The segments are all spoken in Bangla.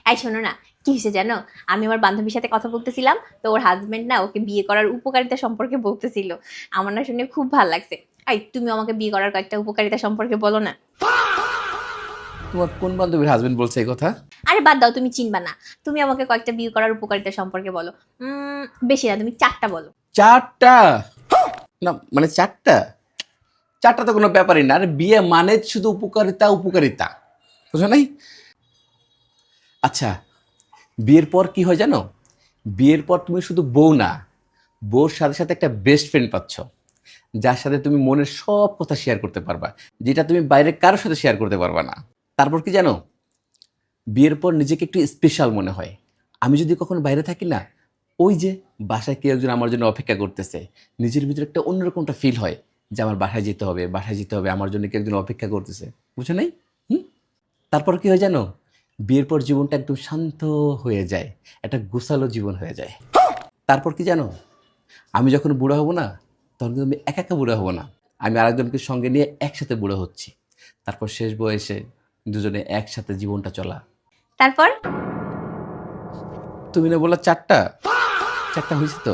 এই শোনো না, কি হয়েছে জানো? আমি আমার বান্ধবীর সাথে কথা বলতেছিলাম, তো ওর হাজবেন্ড না ওকে বিয়ে করার উপকারিতা সম্পর্কে বলতেছিল। আমার না শুনে খুব ভালো লাগছে। এই তুমি আমাকে বিয়ে করার কয়েকটা উপকারিতা সম্পর্কে বলো না। তোমার কোন বান্ধবীর হাজবেন্ড বলছে এই কথা? আরে বাদ দাও, তুমি চিনবা না। তুমি আমাকে কয়েকটা বিয়ে করার উপকারিতা সম্পর্কে বলো। বেশি না, তুমি 4টা বলো। 4টা? না মানে 4টা? 4টা তো কোনো ব্যাপারই না। আরে বিয়ে মানে শুধু উপকারিতা উপকারিতা, বুঝো নাই? আচ্ছা, বিয়ের পর কি হয় জানো? বিয়ের পর তুমি শুধু বউ না, বউর সাথে সাথে একটা বেস্ট ফ্রেন্ড পাচ্ছ, যার সাথে তুমি মনের সব কথা শেয়ার করতে পারবা, যেটা তুমি বাইরে কারোর সাথে শেয়ার করতে পারবা না। তারপর কি জানো, বিয়ের পর নিজেকে একটু স্পেশাল মনে হয়। আমি যদি কখনো বাইরে থাকি না, ওই যে বাসায় কেউ একজন আমার জন্য অপেক্ষা করতেছে, নিজের ভিতরে একটা অন্যরকমটা ফিল হয় যে আমার বাসায় যেতে হবে, বাসায় যেতে হবে, আমার জন্য কেউ একজন অপেক্ষা করতেছে, বুঝো নাই? হুম। তারপর কি হয় জানো, বিয়ের পর জীবনটা একদম শান্ত হয়ে যায়, একটা গোছালো জীবন হয়ে যায়। তারপর কি জানো, আমি যখন বুড়া হব না, তখন কিন্তু আমি একা একা বুড়া হব না, আমি আরেকজনকে সঙ্গে নিয়ে একসাথে বুড়া হচ্ছি। তারপর শেষ বয়সে দুজনে একসাথে জীবনটা চলা। তারপর তুমি না বললা 4টা? 4টা হয়েছে তো।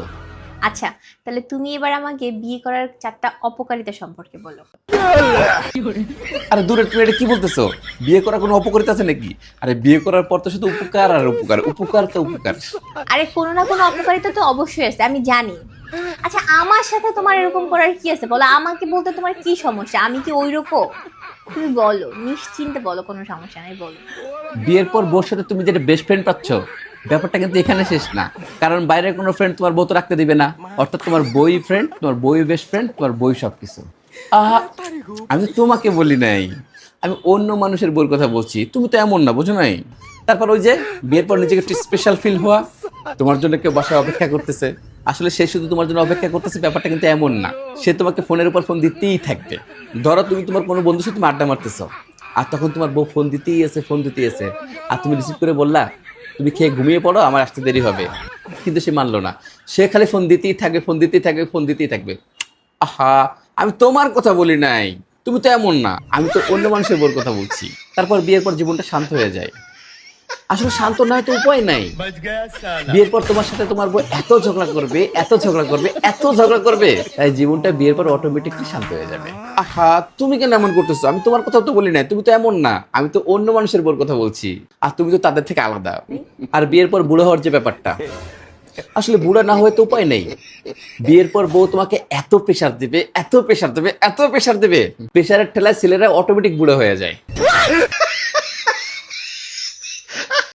আচ্ছা, তাহলে তুমি এবার আমাকে বিয়ে করার 4টা অপকারিতা সম্পর্কে বলো। আরে দূরে, তুমি এটা কি বলতেছো? বিয়ে করার কোনো অপকারিতা আছে নাকি? আরে বিয়ে করার পর তো শুধু উপকার আর উপকার, উপকার তো উপকার। আরে কোনো না কোনো অপকারিতা তো অবশ্যই আছে, আমি জানি। আচ্ছা, আমার সাথে তোমার এরকম করার কি আছে বলো? আমাকে বলতে তোমার কি সমস্যা? আমি কি ওইরকম? তুমি বলো, নিশ্চিন্তে বলো, কোনো সমস্যা নেই, বলো। বিয়ের পর বউর সাথে তুমি যেটা বেস্ট ফ্রেন্ড পাচ্ছ, ব্যাপারটা কিন্তু এখানে শেষ না। কারণ বাইরের কোনো ফ্রেন্ড তোমার বউ তো রাখতে দিবে না। অর্থাৎ তোমার বই ফ্রেন্ড, তোমার বই বেস্ট ফ্রেন্ড, তোমার বই সব কিছু। আহা, আমি তো তোমাকে বলি নাই, আমি অন্য মানুষের বউর কথা বলছি। তুমি তো এমন না, বুঝো নাই? তারপর ওই যে বিয়ের পর নিজেকে একটু স্পেশাল ফিল হওয়া, তোমার জন্য কেউ বাসায় অপেক্ষা করতেছে। আসলে সে শুধু তোমার জন্য অপেক্ষা করতেছে ব্যাপারটা কিন্তু এমন না। সে তোমাকে ফোনের উপর ফোন দিতেই থাকবে। ধরো তুমি তোমার কোনো বন্ধুর সাথে তুমি আড্ডা মারতেছো, আর তখন তোমার বউ ফোন দিতেই আছে, ফোন দিতেই আছে, আর তুমি রিসিভ করে বললা তুমি খেয়ে ঘুমিয়ে পড়ো, আমার আসতে দেরি হবে। কিন্তু সে মানলো না, সে খালি ফোন দিতেই থাকবে, ফোন দিতেই থাকবে, ফোন দিতেই থাকবে। আহা, আমি তোমার কথা বলি নাই, তুমি তো এমন না, আমি তো অন্য মানুষের বউর কথা বলছি। তারপর বিয়ের পর জীবনটা শান্ত হয়ে যায়। আসলে শান্ত না হয় তো উপায় নাই। বিয়ের পর তোমার সাথে তোমার বউ এত ঝগড়া করবে, এত ঝগড়া করবে, এত ঝগড়া করবে, তাই জীবনটা বিয়ের পর অটোমেটিকলি শান্ত হয়ে যাবে। আহা, তুমি কেন এমন করতেছো? আমি তোমার কথা তো বলি নাই, তুমি তো এমন না, আমি তো অন্য মানুষের বউর কথা বলছি। আর তুমি তো তাদের থেকে আলাদা। আর বিয়ের পর বুড়ো হওয়ার যে ব্যাপারটা, আসলে বুড়া না হয়ে তো উপায় নেই। বিয়ের পর বউ তোমাকে এত প্রেশার দেবে, এত প্রেশার দেবে, এত প্রেশার দেবে, প্রেশারের ঠেলায় ছেলেরা অটোমেটিক বুড়ো হয়ে যায়।